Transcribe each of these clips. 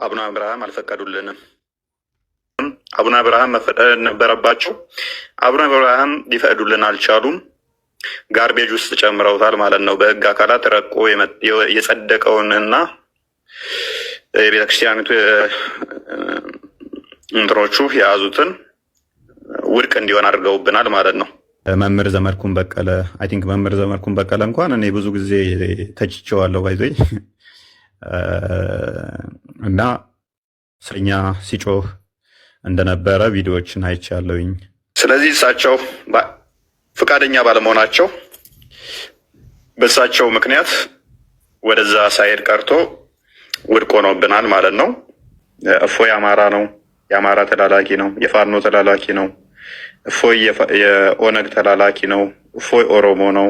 አቡነ አብርሃም አልፈቀዱልንም። አቡነ አብርሃም መፈቀድ ነበረባቸው። አቡነ አብርሃም ሊፈቅዱልን አልቻሉም። ጋርቤጅ ውስጥ ጨምረውታል ማለት ነው። በህግ አካላት ረቆ የጸደቀውንና የቤተክርስቲያኒቱ እንትኖቹ የያዙትን ውድቅ እንዲሆን አድርገውብናል ማለት ነው። መምህር ዘመድኩን በቀለ አይ ቲንክ መምህር ዘመድኩን በቀለ እንኳን እኔ ብዙ ጊዜ ተችቼዋለሁ ባይዞኝ እና ስለኛ ሲጮህ እንደነበረ ቪዲዮዎችን አይቻለሁኝ። ስለዚህ እሳቸው ፈቃደኛ ባለመሆናቸው በእሳቸው ምክንያት ወደዛ ሳይሄድ ቀርቶ ውድቅ ሆኖብናል ማለት ነው። እፎይ አማራ ነው፣ የአማራ ተላላኪ ነው፣ የፋኖ ተላላኪ ነው። እፎይ የኦነግ ተላላኪ ነው። እፎይ ኦሮሞ ነው።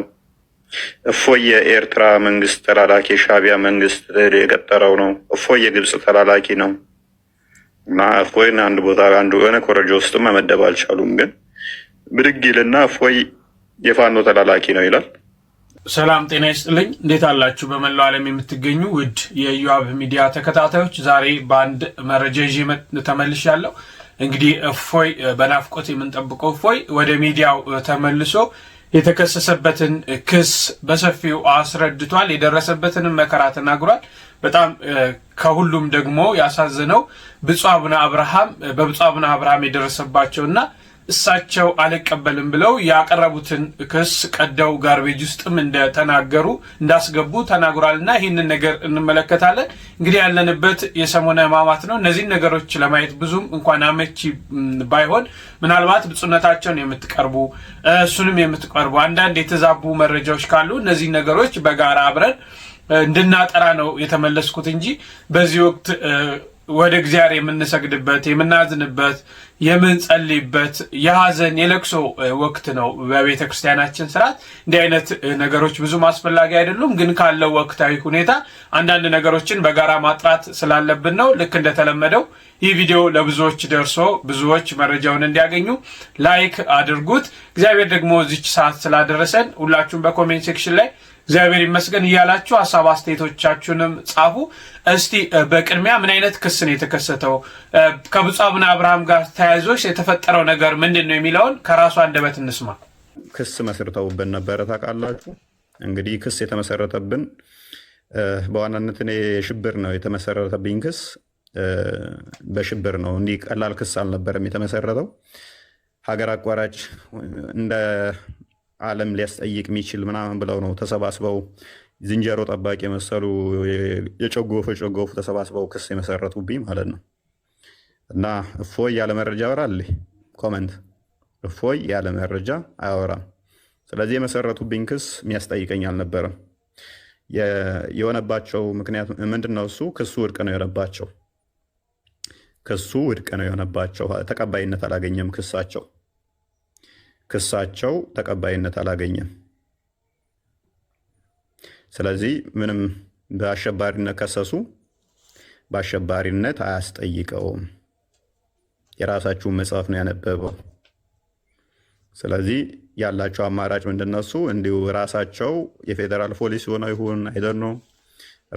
እፎይ የኤርትራ መንግስት ተላላኪ ሻቢያ መንግስት የቀጠረው ነው። እፎይ የግብፅ ተላላኪ ነው እና እፎይን አንድ ቦታ አንዱ የሆነ ኮረጆ ውስጥ መመደብ አልቻሉም። ግን ብድግ ይልና እፎይ የፋኖ ተላላኪ ነው ይላል። ሰላም ጤና ይስጥልኝ። እንዴት አላችሁ? በመላው ዓለም የምትገኙ ውድ የኢዮአብ ሚዲያ ተከታታዮች ዛሬ በአንድ መረጃ ይዤ ተመልሻለሁ። እንግዲህ እፎይ በናፍቆት የምንጠብቀው እፎይ ወደ ሚዲያው ተመልሶ የተከሰሰበትን ክስ በሰፊው አስረድቷል። የደረሰበትንም መከራ ተናግሯል። በጣም ከሁሉም ደግሞ ያሳዘነው ብፁዕ አቡነ አብርሃም በብፁዕ አቡነ አብርሃም የደረሰባቸውና እሳቸው አልቀበልም ብለው ያቀረቡትን ክስ ቀደው ጋርቤጅ ውስጥም እንደተናገሩ እንዳስገቡ ተናግሯልና ይህንን ነገር እንመለከታለን። እንግዲህ ያለንበት የሰሞነ ሕማማት ነው። እነዚህን ነገሮች ለማየት ብዙም እንኳን አመቺ ባይሆን ምናልባት ብፁዕነታቸውን የምትቀርቡ እሱንም የምትቀርቡ አንዳንድ የተዛቡ መረጃዎች ካሉ እነዚህን ነገሮች በጋራ አብረን እንድናጠራ ነው የተመለስኩት እንጂ በዚህ ወቅት ወደ እግዚአብሔር የምንሰግድበት የምናዝንበት የምንጸልይበት የሀዘን የለቅሶ ወቅት ነው በቤተ ክርስቲያናችን ስርዓት። እንዲህ አይነት ነገሮች ብዙም አስፈላጊ አይደሉም፣ ግን ካለው ወቅታዊ ሁኔታ አንዳንድ ነገሮችን በጋራ ማጥራት ስላለብን ነው። ልክ እንደተለመደው ይህ ቪዲዮ ለብዙዎች ደርሶ ብዙዎች መረጃውን እንዲያገኙ ላይክ አድርጉት። እግዚአብሔር ደግሞ እዚች ሰዓት ስላደረሰን ሁላችሁም በኮሜንት ሴክሽን ላይ እግዚአብሔር ይመስገን እያላችሁ ሀሳብ አስተያየቶቻችሁንም ጻፉ። እስቲ በቅድሚያ ምን አይነት ክስ ነው የተከሰተው? ከብፁዕ አቡነ አብርሃም ጋር ተያይዞች የተፈጠረው ነገር ምንድን ነው የሚለውን ከራሱ አንደበት እንስማ። ክስ መስርተውብን ነበረ። ታውቃላችሁ እንግዲህ ክስ የተመሰረተብን በዋናነት እኔ ሽብር ነው የተመሰረተብኝ ክስ በሽብር ነው። እንዲህ ቀላል ክስ አልነበረም የተመሰረተው። ሀገር አቋራጭ እንደ ዓለም ሊያስጠይቅ የሚችል ምናምን ብለው ነው ተሰባስበው ዝንጀሮ ጠባቂ የመሰሉ የጨጎፉ ተሰባስበው ክስ የመሰረቱብኝ ማለት ነው። እና እፎይ ያለ መረጃ ያወራል። ኮመንት እፎይ ያለ መረጃ አያወራም። ስለዚህ የመሰረቱብኝ ክስ የሚያስጠይቀኝ አልነበረም። የሆነባቸው ምክንያት ምንድነው? እሱ ክሱ ውድቅ ነው የሆነባቸው። ክሱ ውድቅ ነው የሆነባቸው። ተቀባይነት አላገኘም ክሳቸው ተቀባይነት አላገኘም። ስለዚህ ምንም በአሸባሪነት ከሰሱ፣ በአሸባሪነት አያስጠይቀውም። የራሳችሁን መጽሐፍ ነው ያነበበው። ስለዚህ ያላቸው አማራጭ ምንድነው? እሱ እንዲሁ ራሳቸው የፌዴራል ፖሊስ ሆነው ይሁን አይደን ነው፣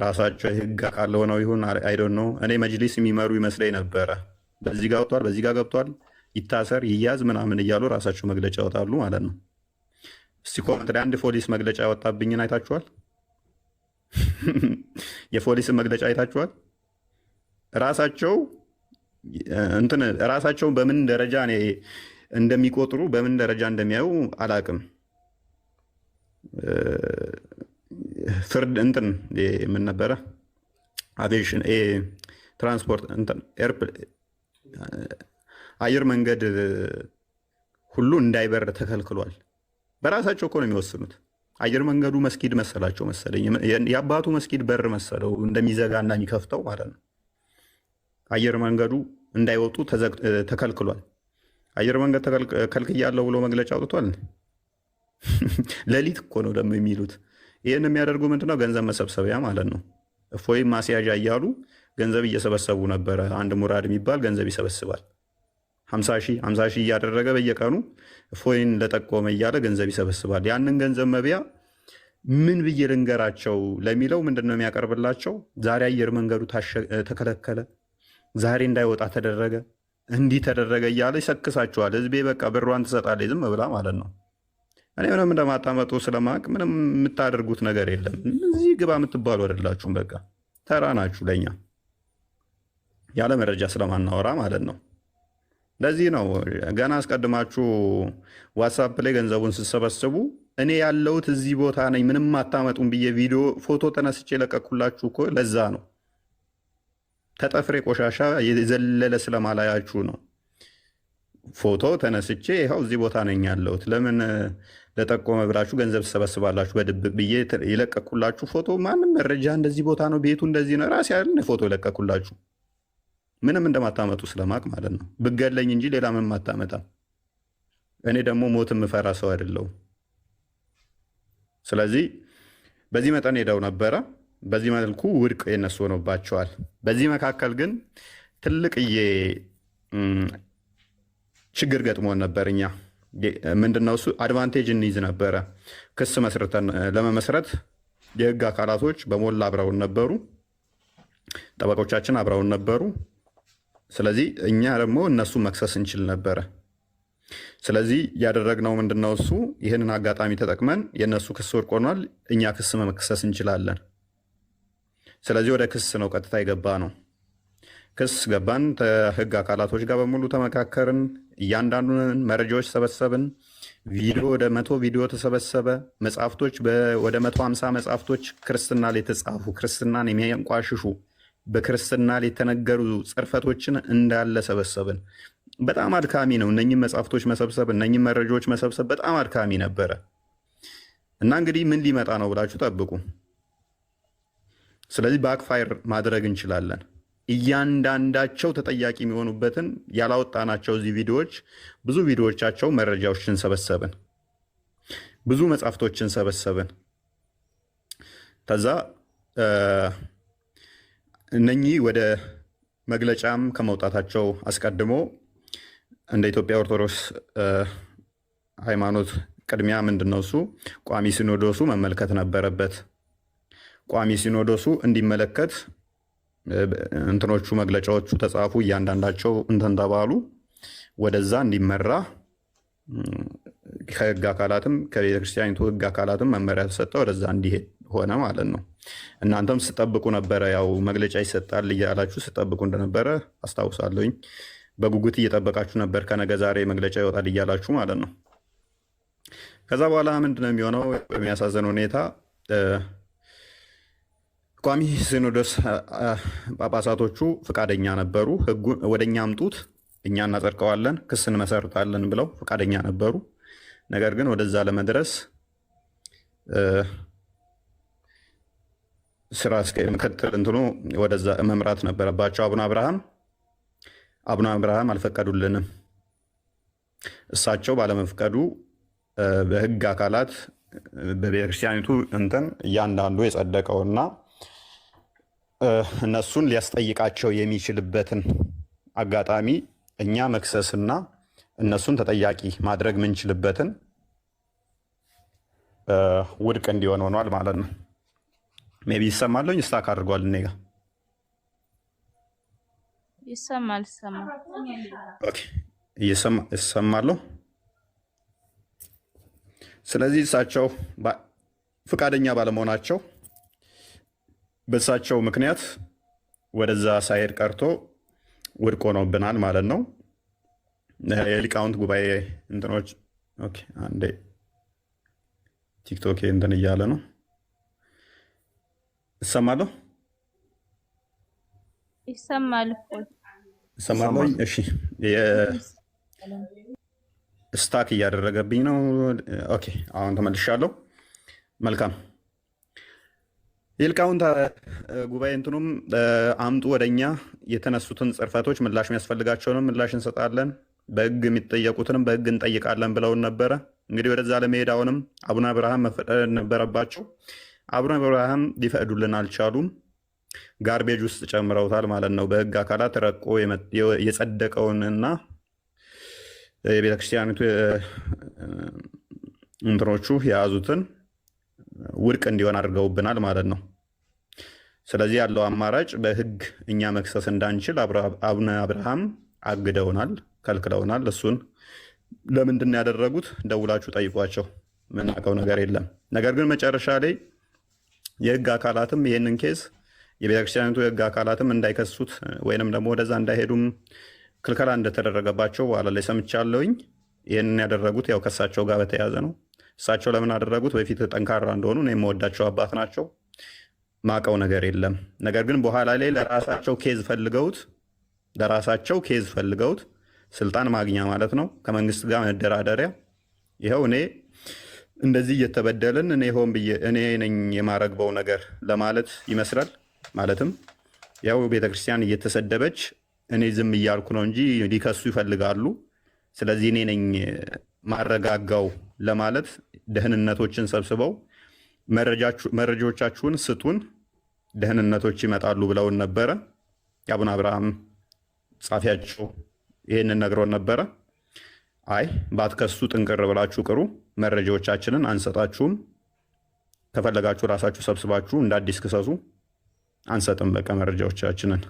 ራሳቸው የህግ አካል ሆነው ይሁን አይደን ነው። እኔ መጅሊስ የሚመሩ ይመስለኝ ነበረ። በዚህ ጋር ወጥቷል፣ በዚህ ጋር ገብቷል፣ ይታሰር ይያዝ ምናምን እያሉ ራሳቸው መግለጫ ያወጣሉ ማለት ነው። እስቲ ኮመንት ላይ አንድ ፖሊስ መግለጫ ያወጣብኝን አይታችኋል? የፖሊስን መግለጫ አይታችኋል? ራሳቸውን በምን ደረጃ እንደሚቆጥሩ በምን ደረጃ እንደሚያዩ አላቅም። ፍርድ ምን ነበረ አቪዬሽን ትራንስፖርት አየር መንገድ ሁሉ እንዳይበር ተከልክሏል። በራሳቸው እኮ ነው የሚወስኑት። አየር መንገዱ መስጊድ መሰላቸው መሰለኝ፣ የአባቱ መስጊድ በር መሰለው እንደሚዘጋ እና የሚከፍተው ማለት ነው። አየር መንገዱ እንዳይወጡ ተከልክሏል። አየር መንገድ ተከልክያለሁ ብሎ መግለጫ አውጥቷል። ሌሊት እኮ ነው ደግሞ የሚሉት። ይህን የሚያደርጉ ምንድነው? ገንዘብ መሰብሰቢያ ማለት ነው። እፎይም ማስያዣ እያሉ ገንዘብ እየሰበሰቡ ነበረ። አንድ ሙራድ የሚባል ገንዘብ ይሰበስባል። 50 ሺህ እያደረገ በየቀኑ እፎይን ለጠቆመ እያለ ገንዘብ ይሰበስባል። ያንን ገንዘብ መብያ ምን ብዬ ልንገራቸው ለሚለው ምንድን ነው የሚያቀርብላቸው? ዛሬ አየር መንገዱ ተከለከለ፣ ዛሬ እንዳይወጣ ተደረገ፣ እንዲህ ተደረገ እያለ ይሰክሳችኋል። ህዝቤ በቃ ብሯን ትሰጣለች ዝም ብላ ማለት ነው። እኔ ምንም እንደማታመጡ ስለማቅ ምንም የምታደርጉት ነገር የለም። እዚህ ግባ የምትባሉ አይደላችሁም። በቃ ተራ ናችሁ ለእኛ ያለ መረጃ ስለማናወራ ማለት ነው። ለዚህ ነው ገና አስቀድማችሁ ዋትሳፕ ላይ ገንዘቡን ስትሰበስቡ እኔ ያለሁት እዚህ ቦታ ነኝ ምንም አታመጡም ብዬ ቪዲዮ ፎቶ ተነስቼ ለቀኩላችሁ እኮ ለዛ ነው። ተጠፍሬ ቆሻሻ የዘለለ ስለማላያችሁ ነው። ፎቶ ተነስቼ ይኸው እዚህ ቦታ ነኝ ያለሁት። ለምን ለጠቆመ ብላችሁ ገንዘብ ትሰበስባላችሁ? በድብቅ ብዬ የለቀኩላችሁ ፎቶ ማንም መረጃ እንደዚህ ቦታ ነው ቤቱ እንደዚህ ነው ራሴ ያለ ፎቶ የለቀኩላችሁ ምንም እንደማታመጡ ስለማቅ ማለት ነው። ብገለኝ እንጂ ሌላ ምንም አታመጣም። እኔ ደግሞ ሞት የምፈራ ሰው አይደለሁም። ስለዚህ በዚህ መጠን ሄደው ነበረ። በዚህ መልኩ ውድቅ የነሱ ሆኖባቸዋል። በዚህ መካከል ግን ትልቅዬ ችግር ገጥሞን ነበር። እኛ ምንድነው እሱ አድቫንቴጅ እንይዝ ነበረ። ክስ መስርተን ለመመስረት የህግ አካላቶች በሞላ አብረውን ነበሩ፣ ጠበቆቻችን አብረውን ነበሩ። ስለዚህ እኛ ደግሞ እነሱ መክሰስ እንችል ነበረ። ስለዚህ ያደረግነው ምንድነው እሱ ይህንን አጋጣሚ ተጠቅመን የእነሱ ክስ ወድቅ ሆኗል፣ እኛ ክስ መክሰስ እንችላለን። ስለዚህ ወደ ክስ ነው ቀጥታ የገባ ነው። ክስ ገባን። ከህግ አካላቶች ጋር በሙሉ ተመካከርን። እያንዳንዱን መረጃዎች ሰበሰብን። ቪዲዮ ወደ 100 ቪዲዮ ተሰበሰበ። መጽሐፍቶች ወደ 150 መጽሐፍቶች ክርስትና ላይ የተጻፉ ክርስትናን የሚያንቋሽሹ በክርስትና ላይ የተነገሩ ጽርፈቶችን እንዳለ ሰበሰብን። በጣም አድካሚ ነው እነኝም መጽሐፍቶች መሰብሰብ፣ እነኝም መረጃዎች መሰብሰብ በጣም አድካሚ ነበረ እና እንግዲህ ምን ሊመጣ ነው ብላችሁ ጠብቁ። ስለዚህ ባክፋየር ማድረግ እንችላለን። እያንዳንዳቸው ተጠያቂ የሚሆኑበትን ያላወጣናቸው እዚህ ቪዲዮዎች ብዙ ቪዲዮዎቻቸው መረጃዎችን ሰበሰብን፣ ብዙ መጽሐፍቶችን ሰበሰብን። ከዛ እነኚህ ወደ መግለጫም ከመውጣታቸው አስቀድሞ እንደ ኢትዮጵያ ኦርቶዶክስ ሃይማኖት ቅድሚያ ምንድነው እሱ ቋሚ ሲኖዶሱ መመልከት ነበረበት። ቋሚ ሲኖዶሱ እንዲመለከት እንትኖቹ መግለጫዎቹ ተጻፉ፣ እያንዳንዳቸው እንትን ተባሉ፣ ወደዛ እንዲመራ ከህግ አካላትም ከቤተክርስቲያኒቱ ህግ አካላትም መመሪያ ተሰጠ፣ ወደዛ እንዲሄድ ሆነ ማለት ነው። እናንተም ስጠብቁ ነበረ፣ ያው መግለጫ ይሰጣል እያላችሁ ስጠብቁ እንደነበረ አስታውሳለሁኝ። በጉጉት እየጠበቃችሁ ነበር፣ ከነገ ዛሬ መግለጫ ይወጣል እያላችሁ ማለት ነው። ከዛ በኋላ ምንድነው የሚሆነው? በሚያሳዝን ሁኔታ ቋሚ ሲኖዶስ ጳጳሳቶቹ ፈቃደኛ ነበሩ። ህጉን ወደኛ አምጡት እኛ እናጸድቀዋለን፣ ክስ እንመሰርታለን ብለው ፈቃደኛ ነበሩ። ነገር ግን ወደዛ ለመድረስ ስራ ምክትል እንትኑ ወደዛ መምራት ነበረባቸው። አቡነ አብርሃም አልፈቀዱልንም። እሳቸው ባለመፍቀዱ በህግ አካላት በቤተክርስቲያኒቱ እንትን እያንዳንዱ የጸደቀውና እነሱን ሊያስጠይቃቸው የሚችልበትን አጋጣሚ እኛ መክሰስና እነሱን ተጠያቂ ማድረግ ምንችልበትን ውድቅ እንዲሆን ሆኗል ማለት ነው። ሜቢ ይሰማለኝ ስታክ አድርጓል። እኔ ጋ ይሰማል። ኦኬ ይሰማለሁ። ስለዚህ እሳቸው ፈቃደኛ ባለመሆናቸው በእሳቸው ምክንያት ወደዛ ሳይሄድ ቀርቶ ውድቅ ሆኖብናል ማለት ነው። የሊቃውንት ጉባኤ እንትኖች ኦኬ፣ አንዴ ቲክቶክ እንትን እያለ ነው። እሰማለሁ ይሰማል። እሺ፣ ስታክ እያደረገብኝ ነው። ኦኬ፣ አሁን ተመልሻለሁ። መልካም። የሊቃውንት ጉባኤ እንትኑም አምጡ ወደኛ የተነሱትን ጽርፈቶች ምላሽ የሚያስፈልጋቸውንም ምላሽ እንሰጣለን፣ በህግ የሚጠየቁትንም በህግ እንጠይቃለን ብለውን ነበረ። እንግዲህ ወደዛ ለመሄድ አሁንም አቡነ አብርሃም መፈቀድ ነበረባቸው። አቡነ አብርሃም ሊፈቅዱልን አልቻሉም። ጋርቤጅ ውስጥ ጨምረውታል ማለት ነው። በህግ አካላት ረቆ የጸደቀውንና የቤተክርስቲያኒቱ እንትኖቹ የያዙትን ውድቅ እንዲሆን አድርገውብናል ማለት ነው። ስለዚህ ያለው አማራጭ በህግ እኛ መክሰስ እንዳንችል አቡነ አብርሃም አግደውናል፣ ከልክለውናል። እሱን ለምንድን ነው ያደረጉት? ደውላችሁ ጠይቋቸው። ምናውቀው ነገር የለም። ነገር ግን መጨረሻ ላይ የህግ አካላትም ይህንን ኬዝ የቤተክርስቲያኒቱ የህግ አካላትም እንዳይከሱት ወይንም ደግሞ ወደዛ እንዳይሄዱም ክልከላ እንደተደረገባቸው በኋላ ላይ ሰምቻለሁኝ። ይህንን ያደረጉት ያው ከእሳቸው ጋር በተያያዘ ነው። እሳቸው ለምን አደረጉት? በፊት ጠንካራ እንደሆኑ እኔ የምወዳቸው አባት ናቸው። ማቀው ነገር የለም። ነገር ግን በኋላ ላይ ለራሳቸው ኬዝ ፈልገውት ስልጣን ማግኛ ማለት ነው፣ ከመንግስት ጋር መደራደሪያ። ይኸው እኔ እንደዚህ እየተበደልን እኔ ነኝ የማረግበው ነገር ለማለት ይመስላል። ማለትም ያው ቤተክርስቲያን እየተሰደበች እኔ ዝም እያልኩ ነው እንጂ ሊከሱ ይፈልጋሉ። ስለዚህ እኔ ነኝ ማረጋጋው ለማለት ደህንነቶችን ሰብስበው መረጃዎቻችሁን ስጡን፣ ደህንነቶች ይመጣሉ ብለውን ነበረ። የአቡነ አብርሃም ጻፊያቸው ይህንን ነግሮን ነበረ። አይ ባትከሱ ጥንቅር ብላችሁ ቅሩ፣ መረጃዎቻችንን አንሰጣችሁም፣ ከፈለጋችሁ ራሳችሁ ሰብስባችሁ እንደ አዲስ ክሰሱ፣ አንሰጥም በቃ መረጃዎቻችንን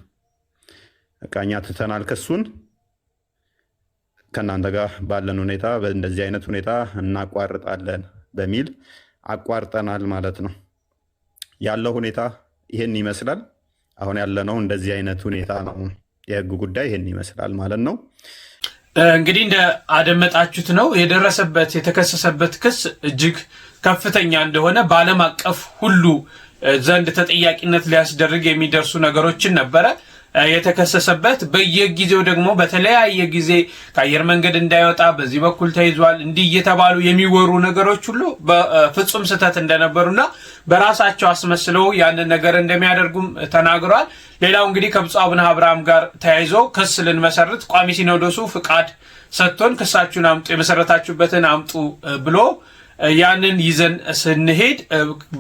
እኛ ትተናል፣ ክሱን ከእናንተ ጋር ባለን ሁኔታ በእንደዚህ አይነት ሁኔታ እናቋርጣለን በሚል አቋርጠናል ማለት ነው። ያለው ሁኔታ ይህን ይመስላል። አሁን ያለነው እንደዚህ አይነት ሁኔታ ነው። የህግ ጉዳይ ይህን ይመስላል ማለት ነው። እንግዲህ እንደ አደመጣችሁት ነው የደረሰበት የተከሰሰበት ክስ እጅግ ከፍተኛ እንደሆነ በዓለም አቀፍ ሁሉ ዘንድ ተጠያቂነት ሊያስደርግ የሚደርሱ ነገሮችን ነበረ የተከሰሰበት። በየጊዜው ደግሞ በተለያየ ጊዜ ከአየር መንገድ እንዳይወጣ በዚህ በኩል ተይዟል እንዲህ እየተባሉ የሚወሩ ነገሮች ሁሉ በፍጹም ስህተት እንደነበሩና በራሳቸው አስመስለው ያንን ነገር እንደሚያደርጉም ተናግረዋል። ሌላው እንግዲህ ከብፁዕ አቡነ አብርሃም ጋር ተያይዞ ክስ ልንመሰርት ቋሚ ሲኖዶሱ ፍቃድ ሰጥቶን ክሳችሁን አምጡ የመሰረታችሁበትን አምጡ ብሎ ያንን ይዘን ስንሄድ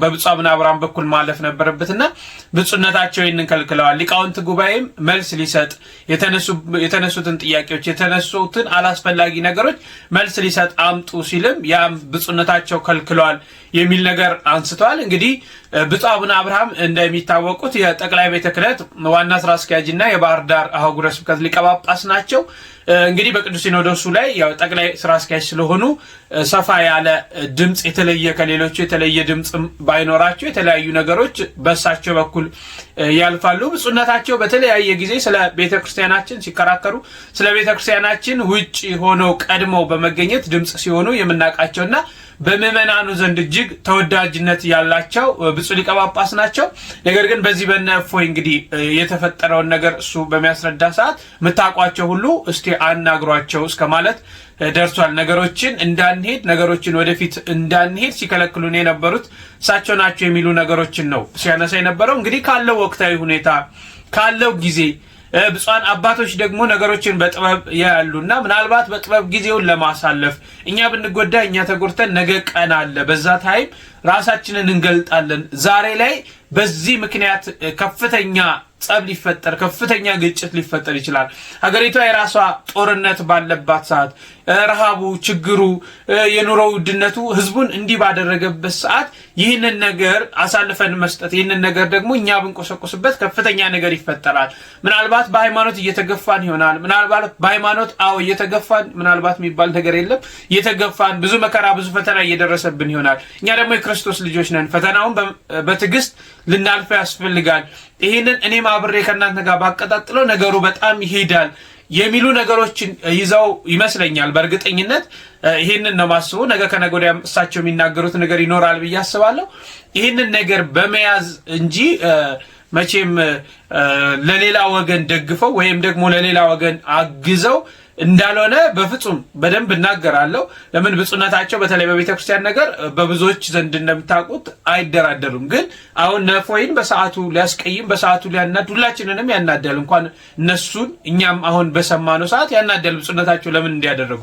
በብፁዕ አቡነ አብርሃም በኩል ማለፍ ነበረበትና ብፁዕነታቸው ይህንን ከልክለዋል። ሊቃውንት ጉባኤም መልስ ሊሰጥ የተነሱትን ጥያቄዎች የተነሱትን አላስፈላጊ ነገሮች መልስ ሊሰጥ አምጡ ሲልም ያም ብፁዕነታቸው ከልክለዋል የሚል ነገር አንስተዋል። እንግዲህ ብፁዕ አቡነ አብርሃም እንደሚታወቁት የጠቅላይ ቤተ ክህነት ዋና ስራ አስኪያጅና የባህር ዳር አህጉረ ስብከት ሊቀ ጳጳስ ናቸው። እንግዲህ በቅዱስ ሲኖዶሱ ላይ ያው ጠቅላይ ስራ አስኪያጅ ስለሆኑ ሰፋ ያለ ድምጽ የተለየ ከሌሎቹ የተለየ ድምጽ ባይኖራቸው የተለያዩ ነገሮች በእሳቸው በኩል ያልፋሉ። ብፁዕነታቸው በተለያየ ጊዜ ስለ ቤተክርስቲያናችን ሲከራከሩ ስለ ቤተክርስቲያናችን ውጪ ሆነው ቀድመው በመገኘት ድምጽ ሲሆኑ የምናውቃቸውና በምዕመናኑ ዘንድ እጅግ ተወዳጅነት ያላቸው ብፁዕ ሊቀ ጳጳስ ናቸው። ነገር ግን በዚህ በነ እፎይ እንግዲህ የተፈጠረውን ነገር እሱ በሚያስረዳ ሰዓት የምታውቋቸው ሁሉ እስቲ አናግሯቸው እስከ ማለት ደርሷል። ነገሮችን ወደፊት እንዳንሄድ ሲከለክሉን የነበሩት እሳቸው ናቸው የሚሉ ነገሮችን ነው ሲያነሳ የነበረው። እንግዲህ ካለው ወቅታዊ ሁኔታ ካለው ጊዜ ብፁዓን አባቶች ደግሞ ነገሮችን በጥበብ ያሉና ምናልባት በጥበብ ጊዜውን ለማሳለፍ እኛ ብንጎዳ እኛ ተጎድተን ነገ ቀን አለ፣ በዛ ታይም ራሳችንን እንገልጣለን። ዛሬ ላይ በዚህ ምክንያት ከፍተኛ ጸብ ሊፈጠር ከፍተኛ ግጭት ሊፈጠር ይችላል። ሀገሪቷ የራሷ ጦርነት ባለባት ሰዓት ረሃቡ፣ ችግሩ፣ የኑሮ ውድነቱ ህዝቡን እንዲህ ባደረገበት ሰዓት ይህንን ነገር አሳልፈን መስጠት ይህንን ነገር ደግሞ እኛ ብንቆሰቁስበት ከፍተኛ ነገር ይፈጠራል። ምናልባት በሃይማኖት እየተገፋን ይሆናል። ምናልባት በሃይማኖት እየተገፋን ምናልባት የሚባል ነገር የለም እየተገፋን ብዙ መከራ ብዙ ፈተና እየደረሰብን ይሆናል። እኛ ደግሞ የክርስቶስ ልጆች ነን። ፈተናውን በትዕግስት ልናልፈ ያስፈልጋል። ይህንን እኔም አብሬ ከእናንተ ጋር ባቀጣጥለው ነገሩ በጣም ይሄዳል የሚሉ ነገሮችን ይዘው ይመስለኛል። በእርግጠኝነት ይህንን ነው ማስቡ። ነገ ከነገ ወዲያ እሳቸው የሚናገሩት ነገር ይኖራል ብዬ አስባለሁ። ይህንን ነገር በመያዝ እንጂ መቼም ለሌላ ወገን ደግፈው ወይም ደግሞ ለሌላ ወገን አግዘው እንዳልሆነ በፍጹም በደንብ እናገራለሁ። ለምን ብፁዕነታቸው በተለይ በቤተክርስቲያን ነገር በብዙዎች ዘንድ እንደምታውቁት አይደራደሩም። ግን አሁን ነፎይን በሰዓቱ ሊያስቀይም በሰዓቱ ሊያናድ ሁላችንንም ያናዳል። እንኳን እነሱን እኛም አሁን በሰማነው ሰዓት ያናዳል ብፁዕነታቸው ለምን እንዲያደረጉ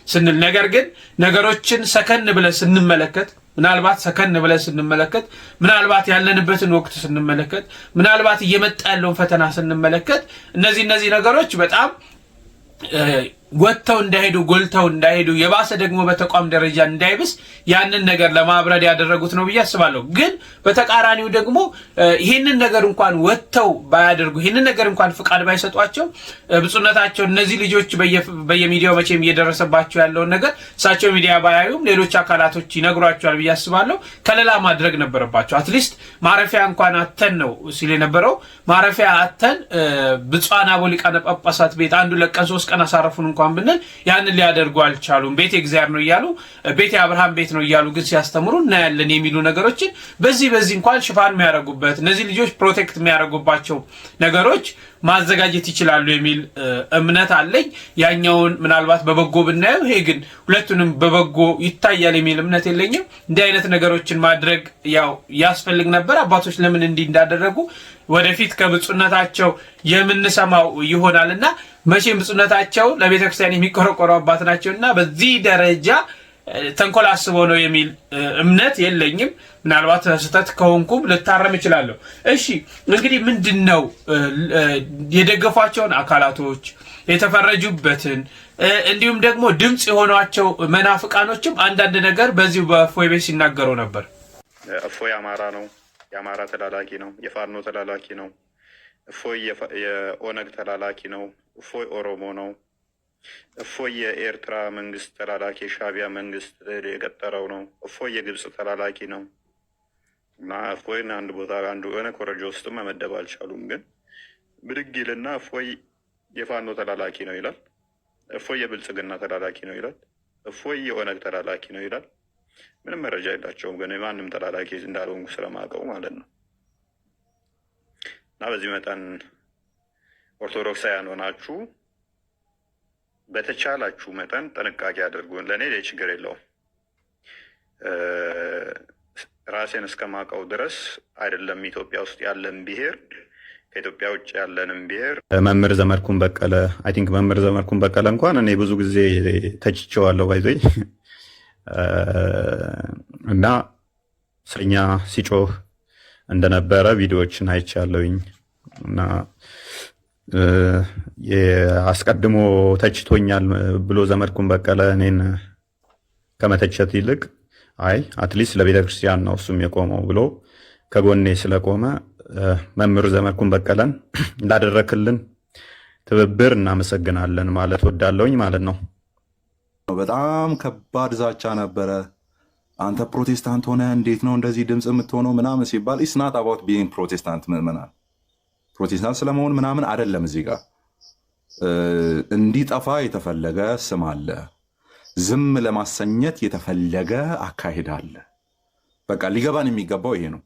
ስንል። ነገር ግን ነገሮችን ሰከን ብለን ስንመለከት ምናልባት ያለንበትን ወቅት ስንመለከት ምናልባት እየመጣ ያለውን ፈተና ስንመለከት እነዚህ ነገሮች በጣም ወጥተው እንዳይሄዱ ጎልተው እንዳይሄዱ የባሰ ደግሞ በተቋም ደረጃ እንዳይብስ ያንን ነገር ለማብረድ ያደረጉት ነው ብዬ አስባለሁ። ግን በተቃራኒው ደግሞ ይህንን ነገር እንኳን ወጥተው ባያደርጉ ይህንን ነገር እንኳን ፍቃድ ባይሰጧቸው ብፁዕነታቸው እነዚህ ልጆች በየሚዲያው መቼም እየደረሰባቸው ያለውን ነገር እሳቸው ሚዲያ ባያዩም ሌሎች አካላቶች ይነግሯቸዋል ብዬ አስባለሁ። ከለላ ማድረግ ነበረባቸው። አትሊስት ማረፊያ እንኳን አተን ነው ሲል የነበረው ማረፊያ አተን ብፁዓን አበው ሊቃነ ጳጳሳት ቤት አንዱ ለቀን 3 ቀን አሳረፉን እንኳን ብንል ያንን ሊያደርጉ አልቻሉም። ቤት እግዚአብሔር ነው እያሉ ቤት የአብርሃም ቤት ነው እያሉ ግን ሲያስተምሩ እናያለን የሚሉ ነገሮችን በዚህ እንኳን ሽፋን የሚያደርጉበት እነዚህ ልጆች ፕሮቴክት የሚያደርጉባቸው ነገሮች ማዘጋጀት ይችላሉ የሚል እምነት አለኝ። ያኛውን ምናልባት በበጎ ብናየው ይሄ ግን ሁለቱንም በበጎ ይታያል የሚል እምነት የለኝም። እንዲህ አይነት ነገሮችን ማድረግ ያው ያስፈልግ ነበር። አባቶች ለምን እንዲህ እንዳደረጉ ወደፊት ከብፁዕነታቸው የምንሰማው ይሆናልና መቼም ብፁዕነታቸው ለቤተክርስቲያን የሚቆረቆሩ አባት ናቸውና በዚህ ደረጃ ተንኮል አስበው ነው የሚል እምነት የለኝም። ምናልባት ስህተት ከሆንኩም ልታረም እችላለሁ። እሺ እንግዲህ ምንድነው የደገፏቸውን አካላቶች የተፈረጁበትን እንዲሁም ደግሞ ድምጽ የሆኗቸው መናፍቃኖችም አንዳንድ ነገር በዚሁ በእፎይ ቤት ሲናገሩ ነበር። እፎይ አማራ ነው፣ የአማራ ተላላኪ ነው፣ የፋኖ ተላላኪ ነው። እፎይ የኦነግ ተላላኪ ነው። እፎይ ኦሮሞ ነው። እፎይ የኤርትራ መንግስት ተላላኪ ሻቢያ መንግስት የቀጠረው ነው። እፎይ የግብፅ ተላላኪ ነው እና እፎይን አንድ ቦታ አንዱ የሆነ ኮረጆ ውስጥ መመደብ አልቻሉም። ግን ብድግ ይልና እፎይ የፋኖ ተላላኪ ነው ይላል። እፎይ የብልጽግና ተላላኪ ነው ይላል። እፎይ የኦነግ ተላላኪ ነው ይላል። ምንም መረጃ የላቸውም። ግን የማንም ተላላኪ እንዳልሆንኩ ስለማውቀው ማለት ነው። እና በዚህ መጠን ኦርቶዶክሳውያን ሆናችሁ በተቻላችሁ መጠን ጥንቃቄ አድርጉን። ለእኔ ችግር የለውም። ራሴን እስከማውቀው ድረስ አይደለም ኢትዮጵያ ውስጥ ያለን ብሔር ከኢትዮጵያ ውጭ ያለንም ብሔር መምህር ዘመድኩን በቀለ አይ ቲንክ መምህር ዘመድኩን በቀለ እንኳን እኔ ብዙ ጊዜ ተችቼዋለሁ ባይዘይ እና ሰኛ ሲጮህ እንደነበረ ቪዲዮዎችን አይቻለሁኝ እና አስቀድሞ ተችቶኛል ብሎ ዘመድኩን በቀለ እኔን ከመተቸት ይልቅ አይ አትሊስት ለቤተ ክርስቲያን ነው እሱም የቆመው ብሎ ከጎኔ ስለቆመ መምህር ዘመድኩን በቀለን እንዳደረክልን ትብብር እናመሰግናለን ማለት ወዳለውኝ ማለት ነው። በጣም ከባድ ዛቻ ነበረ። አንተ ፕሮቴስታንት ሆነ እንዴት ነው እንደዚህ ድምፅ የምትሆነው ምናምን ሲባል ኢትስ ናት አባውት ቢይንግ ፕሮቴስታንት ምዕመናን ፕሮቴስታንት ስለመሆን ምናምን አይደለም። እዚህ ጋር እንዲጠፋ የተፈለገ ስም አለ። ዝም ለማሰኘት የተፈለገ አካሄድ አለ። በቃ ሊገባን የሚገባው ይሄ ነው።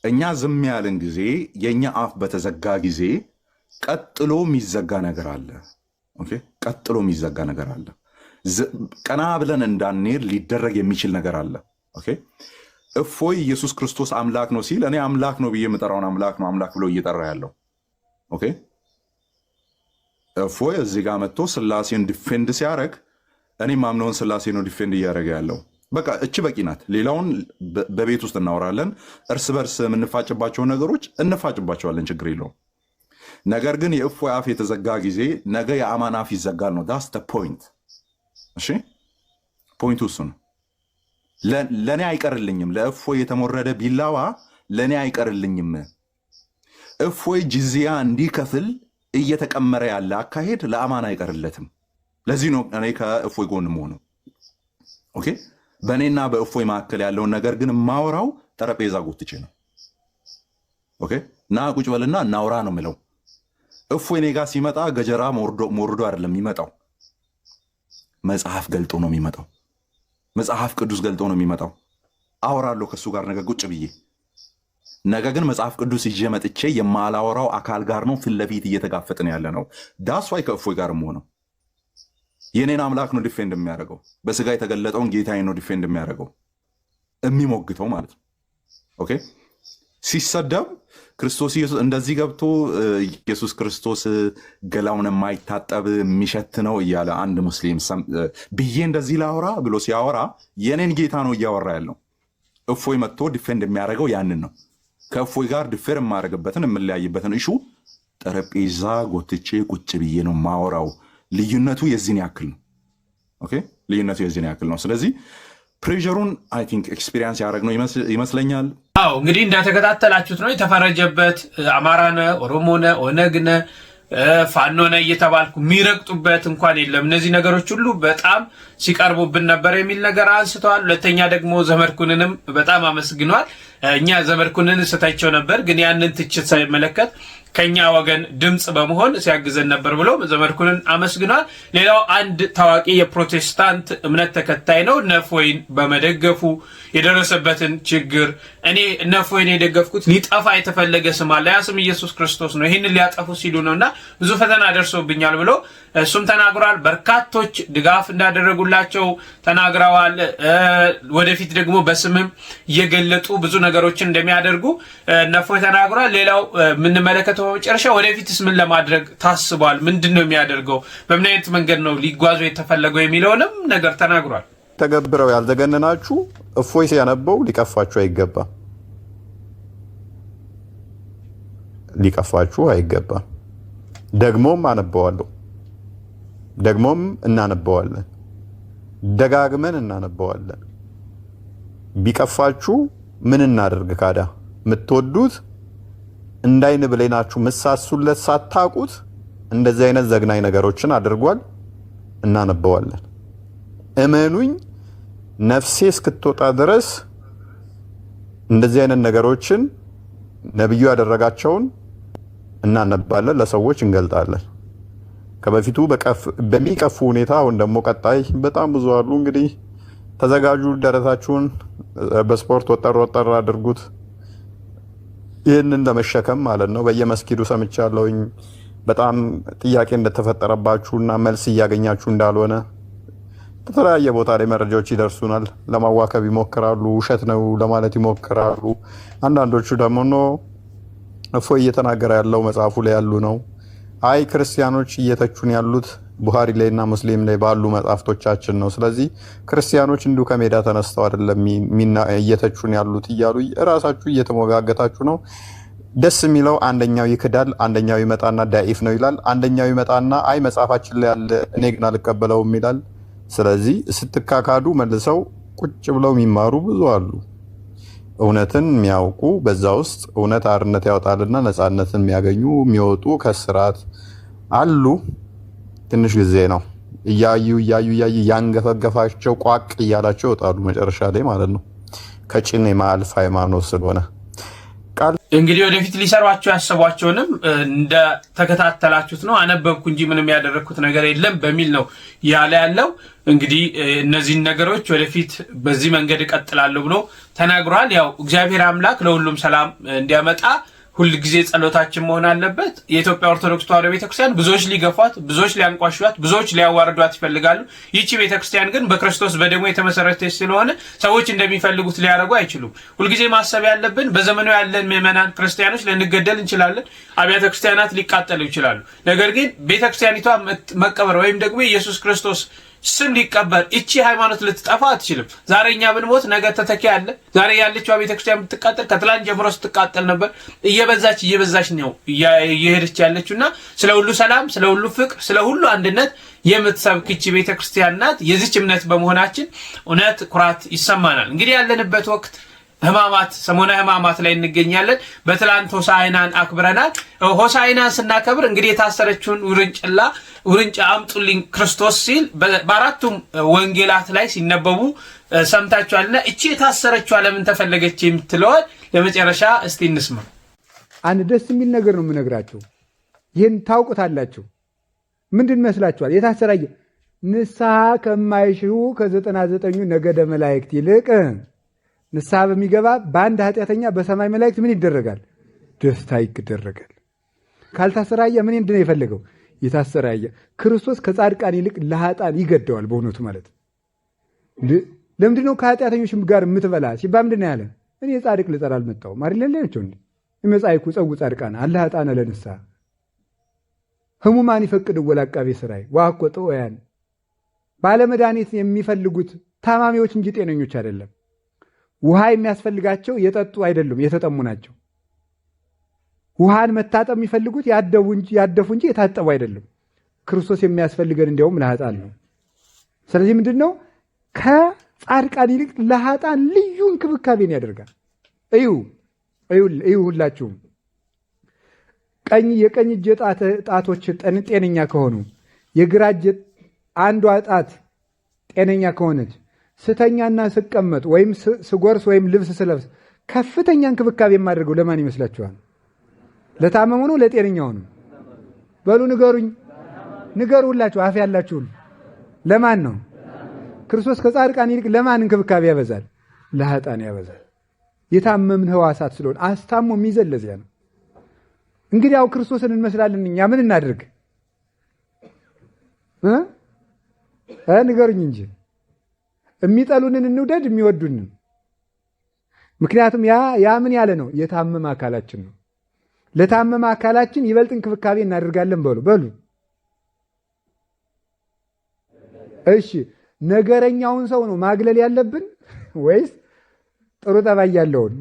እኛ ዝም ያለን ጊዜ የእኛ አፍ በተዘጋ ጊዜ ቀጥሎ የሚዘጋ ነገር አለ። ኦኬ፣ ቀጥሎ የሚዘጋ ነገር አለ። ቀና ብለን እንዳንሄድ ሊደረግ የሚችል ነገር አለ። ኦኬ፣ እፎይ ኢየሱስ ክርስቶስ አምላክ ነው ሲል እኔ አምላክ ነው ብዬ የምጠራውን አምላክ ነው አምላክ ብሎ እየጠራ ያለው። ኦኬ፣ እፎይ እዚህ ጋር መጥቶ ስላሴን ዲፌንድ ሲያደርግ እኔ ማምነውን ስላሴ ነው ዲፌንድ እያደረገ ያለው። በቃ እቺ በቂ ናት። ሌላውን በቤት ውስጥ እናወራለን። እርስ በርስ የምንፋጭባቸውን ነገሮች እንፋጭባቸዋለን፣ ችግር የለውም። ነገር ግን የእፎይ አፍ የተዘጋ ጊዜ ነገ የአማን አፍ ይዘጋል ነው። ዳስ ተ ፖይንት። እሺ፣ ፖይንቱ እሱ ነው። ለእኔ አይቀርልኝም። ለእፎይ የተሞረደ ቢላዋ ለእኔ አይቀርልኝም። እፎይ ጅዝያ እንዲከፍል እየተቀመረ ያለ አካሄድ ለአማን አይቀርለትም። ለዚህ ነው እኔ ከእፎይ ጎን መሆኑ። ኦኬ፣ በእኔና በእፎይ መካከል ያለውን ነገር ግን ማውራው ጠረጴዛ ጎትቼ ነው። ኦኬ፣ እና ቁጭ በልና እናውራ ነው ምለው። እፎይ እኔ ጋር ሲመጣ ገጀራ ሞርዶ አይደለም የሚመጣው፣ መጽሐፍ ገልጦ ነው የሚመጣው። መጽሐፍ ቅዱስ ገልጦ ነው የሚመጣው። አወራለሁ ከሱ ጋር ነገ ቁጭ ብዬ። ነገ ግን መጽሐፍ ቅዱስ ይዤ መጥቼ የማላወራው አካል ጋር ነው ፊት ለፊት እየተጋፈጥን ያለ ነው። ዳስዋይ ከእፎይ ጋር ሆነው የኔን አምላክ ነው ዲፌንድ የሚያደርገው። በስጋ የተገለጠውን ጌታዬ ነው ዲፌንድ የሚያደርገው፣ የሚሞግተው ማለት ነው። ኦኬ፣ ሲሰደብ ክርስቶስ ኢየሱስ እንደዚህ ገብቶ ኢየሱስ ክርስቶስ ገላውን የማይታጠብ የሚሸት ነው እያለ አንድ ሙስሊም ብዬ እንደዚህ ላወራ ብሎ ሲያወራ የኔን ጌታ ነው እያወራ ያለው። እፎይ መጥቶ ዲፌንድ የሚያደርገው ያንን ነው። ከእፎይ ጋር ዲፌር የማደርግበትን የምለያይበትን እሹ ጠረጴዛ ጎትቼ ቁጭ ብዬ ነው ማወራው። ልዩነቱ የዚህን ያክል ነው። ኦኬ ልዩነቱ የዚህን ያክል ነው። ስለዚህ ፕሬሸሩን አይ ቲንክ ኤክስፒሪየንስ ያደረግነው ይመስለኛል። አዎ እንግዲህ እንደተከታተላችሁት ነው የተፈረጀበት አማራነ ኦሮሞነ ኦነግነ ፋኖነ እየተባልኩ የሚረግጡበት እንኳን የለም። እነዚህ ነገሮች ሁሉ በጣም ሲቀርቡብን ነበር የሚል ነገር አንስተዋል። ሁለተኛ ደግሞ ዘመድኩንንም በጣም አመስግኗል። እኛ ዘመድኩንን ስተቸው ነበር፣ ግን ያንን ትችት ሳይመለከት ከኛ ወገን ድምጽ በመሆን ሲያግዘን ነበር ብሎ ዘመድኩንን አመስግኗል። ሌላው አንድ ታዋቂ የፕሮቴስታንት እምነት ተከታይ ነው ነፎይን በመደገፉ የደረሰበትን ችግር እኔ ነፎይን የደገፍኩት ሊጠፋ የተፈለገ ስም አለ፣ ያ ስም ኢየሱስ ክርስቶስ ነው፣ ይህንን ሊያጠፉ ሲሉ ነውና ብዙ ፈተና ደርሶብኛል ብሎ እሱም ተናግሯል። በርካቶች ድጋፍ እንዳደረጉላቸው ተናግረዋል። ወደፊት ደግሞ በስምም እየገለጡ ብዙ ነገሮችን እንደሚያደርጉ ነፎይ ተናግሯል። ሌላው የምንመለከተው በመጨረሻ ወደፊትስ ምን ለማድረግ ታስቧል፣ ምንድን ነው የሚያደርገው፣ በምን አይነት መንገድ ነው ሊጓዙ የተፈለገው የሚለውንም ነገር ተናግሯል። ተገብረው ያልዘገነናችሁ እፎይ ሲያነበው ሊቀፋችሁ አይገባም፣ ሊቀፋችሁ አይገባም። ደግሞም አነበዋለሁ፣ ደግሞም እናነበዋለን፣ ደጋግመን እናነበዋለን። ቢቀፋችሁ ምን እናደርግ ካዳ? የምትወዱት እንዳይን ብሌናችሁ ምሳሱለት ሳታቁት እንደዚህ አይነት ዘግናኝ ነገሮችን አድርጓል። እናነበዋለን። እመኑኝ ነፍሴ እስክትወጣ ድረስ እንደዚህ አይነት ነገሮችን ነብዩ ያደረጋቸውን እናነባለን፣ ለሰዎች እንገልጣለን። ከበፊቱ በሚቀፉ ሁኔታ አሁን ደግሞ ቀጣይ በጣም ብዙ አሉ። እንግዲህ ተዘጋጁ፣ ደረታችሁን በስፖርት ወጠር ወጠር አድርጉት። ይህንን ለመሸከም ማለት ነው። በየመስጊዱ ሰምቻለሁኝ በጣም ጥያቄ እንደተፈጠረባችሁና መልስ እያገኛችሁ እንዳልሆነ በተለያየ ቦታ ላይ መረጃዎች ይደርሱናል። ለማዋከብ ይሞክራሉ፣ ውሸት ነው ለማለት ይሞክራሉ። አንዳንዶቹ ደግሞ ነው እፎይ እየተናገረ ያለው መጽሐፉ ላይ ያሉ ነው። አይ ክርስቲያኖች እየተቹን ያሉት ቡሃሪ ላይና ሙስሊም ላይ ባሉ መጽሐፍቶቻችን ነው። ስለዚህ ክርስቲያኖች እንዲሁ ከሜዳ ተነስተው አይደለም እየተቹን ያሉት እያሉ እራሳችሁ እየተሞጋገታችሁ ነው። ደስ የሚለው አንደኛው ይክዳል፣ አንደኛው ይመጣና ዳኢፍ ነው ይላል። አንደኛው ይመጣና አይ መጽሐፋችን ላይ ያለ እኔ ግን አልቀበለውም ይላል። ስለዚህ ስትካካዱ መልሰው ቁጭ ብለው የሚማሩ ብዙ አሉ። እውነትን የሚያውቁ በዛ ውስጥ እውነት አርነት ያወጣልና ነፃነትን የሚያገኙ የሚወጡ ከስርዓት አሉ። ትንሽ ጊዜ ነው። እያዩ ያንገፈገፋቸው ቋቅ እያላቸው ይወጣሉ መጨረሻ ላይ ማለት ነው። ከጭን የማልፍ ሃይማኖት ስለሆነ እንግዲህ ወደፊት ሊሰሯቸው ያሰቧቸውንም እንደተከታተላችሁት ነው። አነበብኩ እንጂ ምንም ያደረግኩት ነገር የለም በሚል ነው ያለው። እንግዲህ እነዚህን ነገሮች ወደፊት በዚህ መንገድ እቀጥላለሁ ብሎ ተናግሯል። ያው እግዚአብሔር አምላክ ለሁሉም ሰላም እንዲያመጣ ሁል ጊዜ ጸሎታችን መሆን አለበት። የኢትዮጵያ ኦርቶዶክስ ተዋሕዶ ቤተክርስቲያን ብዙዎች ሊገፏት፣ ብዙዎች ሊያንቋሿት፣ ብዙዎች ሊያዋርዷት ይፈልጋሉ። ይቺ ቤተክርስቲያን ግን በክርስቶስ በደሙ የተመሰረተች ስለሆነ ሰዎች እንደሚፈልጉት ሊያደርጉ አይችሉም። ሁልጊዜ ማሰብ ያለብን በዘመኑ ያለን ምዕመናን ክርስቲያኖች ልንገደል እንችላለን፣ አብያተ ክርስቲያናት ሊቃጠሉ ይችላሉ። ነገር ግን ቤተክርስቲያኒቷ መቀበር ወይም ደግሞ ኢየሱስ ክርስቶስ ስም ሊቀበር እቺ ሃይማኖት ልትጠፋ አትችልም። ዛሬ እኛ ብንሞት ነገ ተተኪ አለ። ዛሬ ያለችው ቤተክርስቲያን ብትቃጠል ከትላንት ጀምሮ ስትቃጠል ነበር። እየበዛች ነው እየሄደች ያለችውና ስለ ሁሉ ሰላም፣ ስለ ሁሉ ፍቅር፣ ስለ ሁሉ አንድነት የምትሰብክ እቺ ቤተክርስቲያን ናት። የዚች እምነት በመሆናችን እውነት ኩራት ይሰማናል። እንግዲህ ያለንበት ወቅት ህማማት ሰሞነ ህማማት ላይ እንገኛለን። በትላንት ሆሳዕናን አክብረናል። ሆሳዕናን ስናከብር እንግዲህ የታሰረችውን ውርንጫ አምጡልኝ ክርስቶስ ሲል በአራቱም ወንጌላት ላይ ሲነበቡ ሰምታችኋልና እቺ የታሰረችው ለምን ተፈለገች የምትለዋል ለመጨረሻ እስቲ እንስማ። አንድ ደስ የሚል ነገር ነው የምነግራችሁ። ይህን ታውቁታላችሁ። ምንድን መስላችኋል? የታሰራየ ንስሐ ከማይሽሩ ከ99ኙ ነገደ መላእክት ይልቅ ንስሐ በሚገባ በአንድ ኃጢአተኛ በሰማይ መላእክት ምን ይደረጋል? ደስታ ይደረጋል። ካልታሰራየ ምን እንድነው የፈለገው? የታሰራየ ክርስቶስ ከጻድቃን ይልቅ ለኃጥአን ይገደዋል። በእውነቱ ማለት ለምንድነው ከኃጢአተኞች ጋር የምትበላ ሲባል ምንድነው ያለ? እኔ ጻድቅ ልጠራ አልመጣሁም አይደል ለሌሎች እንዴ ይመጻይኩ ጸው ጻድቃን አለ ኃጥአን ለንስሐ ህሙማን ይፈቅድ ወላቃቤ ስራይ ዋቆጦ ያን ባለመድኃኒት የሚፈልጉት ታማሚዎች እንጂ ጤነኞች አይደለም። ውሃ የሚያስፈልጋቸው የጠጡ አይደሉም፣ የተጠሙ ናቸው። ውሃን መታጠብ የሚፈልጉት ያደፉ እንጂ የታጠቡ አይደሉም። ክርስቶስ የሚያስፈልገን እንዲያውም ለኃጥአን ነው። ስለዚህ ምንድን ነው ከጻድቃን ይልቅ ለኃጥአን ልዩ እንክብካቤን ያደርጋል። እዩ ሁላችሁም የቀኝ እጅ ጣቶች ጤነኛ ከሆኑ የግራ እጅ አንዷ ጣት ጤነኛ ከሆነች ስተኛና ስቀመጥ ወይም ስጎርስ ወይም ልብስ ስለብስ ከፍተኛ እንክብካቤ የማደርገው ለማን ይመስላችኋል? ለታመሙ ነው? ለጤነኛው ነው? በሉ ንገሩ ሁላችሁ አፍ ያላችሁ ለማን ነው? ክርስቶስ ከጻድቃን ይልቅ ለማን እንክብካቤ ያበዛል? ለኃጥአን ያበዛል። የታመምን ሕዋሳት ስለሆነ አስታሞ የሚይዘን ለዚያ ነው። እንግዲህ ያው ክርስቶስን እንመስላለን እኛ ምን እናድርግ? ንገሩኝ እንጂ የሚጠሉንን እንውደድ የሚወዱንን። ምክንያቱም ያ ምን ያለ ነው? የታመመ አካላችን ነው። ለታመመ አካላችን ይበልጥ እንክብካቤ እናደርጋለን። በሉ እሺ፣ ነገረኛውን ሰው ነው ማግለል ያለብን ወይስ ጥሩ ጠባይ ያለውን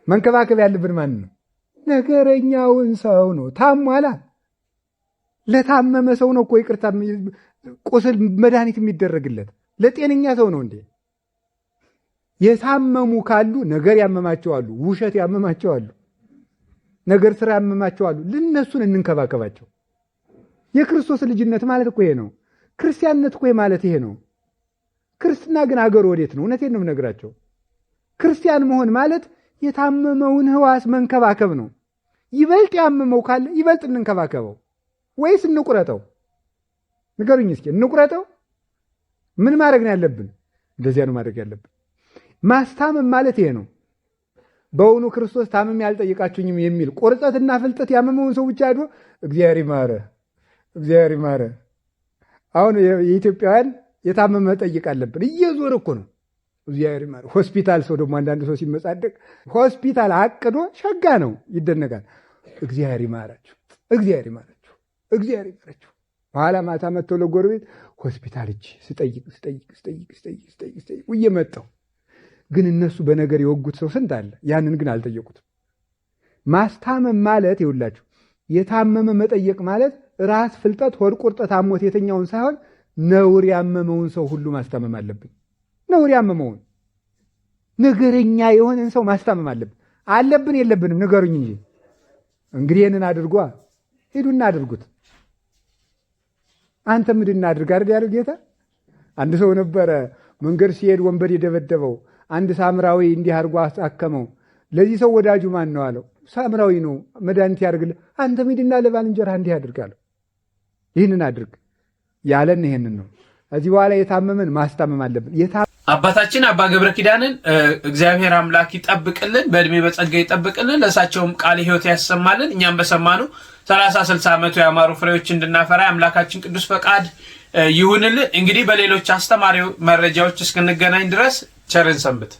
መንከባከብ ያለብን? ማን ነው? ነገረኛውን ሰው ነው። ታሟላ ለታመመ ሰው ነው እኮ ይቅርታ ቁስል መድኃኒት የሚደረግለት ለጤነኛ ሰው ነው እንዴ? የታመሙ ካሉ ነገር ያመማቸዋሉ፣ ውሸት ያመማቸዋሉ፣ ነገር ስራ ያመማቸዋሉ። ለነሱን እንንከባከባቸው። የክርስቶስ ልጅነት ማለት እኮ ይሄ ነው። ክርስቲያንነት እኮ ማለት ይሄ ነው። ክርስትና ግን አገሩ ወዴት ነው? እውነቴን ነው የምነግራቸው። ክርስቲያን መሆን ማለት የታመመውን ሕዋስ መንከባከብ ነው። ይበልጥ ያመመው ካለ ይበልጥ እንንከባከበው ወይስ እንቁረጠው? ንገሩኝ እስኪ። እንቁረጠው? ምን ማድረግ ነው ያለብን? እንደዚያ ነው ማድረግ ያለብን። ማስታመም ማለት ይሄ ነው። በእውኑ ክርስቶስ ታምሜ ያልጠየቃችሁኝም የሚል ቁርጠትና ፍልጠት ያመመውን ሰው ብቻ አድሮ እግዚአብሔር ይማረ። አሁን የኢትዮጵያውያን የታመመ ጠይቅ አለብን። እየዞረ እኮ ነው እግዚአብሔር ይማረ። ሆስፒታል ሰው ደግሞ አንዳንድ ሰው ሲመጻደቅ ሆስፒታል አቅዶ ሸጋ ነው ይደነጋል። እግዚአብሔር ይማራችሁ። በኋላ ማታ መጥተው ለጎረቤት ሆስፒታል እጅ ስጠይቅ እየመጣው ግን እነሱ በነገር የወጉት ሰው ስንት አለ። ያንን ግን አልጠየቁትም። ማስታመም ማለት ይውላችሁ የታመመ መጠየቅ ማለት ራስ ፍልጠት ሆድ ቁርጠት አሞት የተኛውን ሳይሆን ነውር ያመመውን ሰው ሁሉ ማስታመም አለብን። ነውር ያመመውን ነገረኛ የሆነን ሰው ማስታመም አለብን የለብንም? ንገሩኝ እንጂ። እንግዲህ ይህንን አድርጓ ሂዱና አድርጉት። አንተ ምንድን እናድርግ አይደል ያለው ጌታ። አንድ ሰው ነበረ መንገድ ሲሄድ ወንበዴ የደበደበው። አንድ ሳምራዊ እንዲህ አድርጎ አሳከመው። ለዚህ ሰው ወዳጁ ማን ነው አለው። ሳምራዊ ነው፣ መድኃኒት ያድርግልህ። አንተ ሂድና ለባልንጀራህ እንዲህ አድርጋለሁ። ይህንን አድርግ ያለን ይሄንን ነው። ከዚህ በኋላ የታመመን ማስታመም አለብን። አባታችን አባ ገብረ ኪዳንን እግዚአብሔር አምላክ ይጠብቅልን፣ በእድሜ በጸጋ ይጠብቅልን፣ ለእሳቸውም ቃለ ሕይወት ያሰማልን። እኛም በሰማኑ 30-60 ዓመቱ ያማሩ ፍሬዎች እንድናፈራ የአምላካችን ቅዱስ ፈቃድ ይሁንልን። እንግዲህ በሌሎች አስተማሪ መረጃዎች እስክንገናኝ ድረስ ቸርን ሰንብት።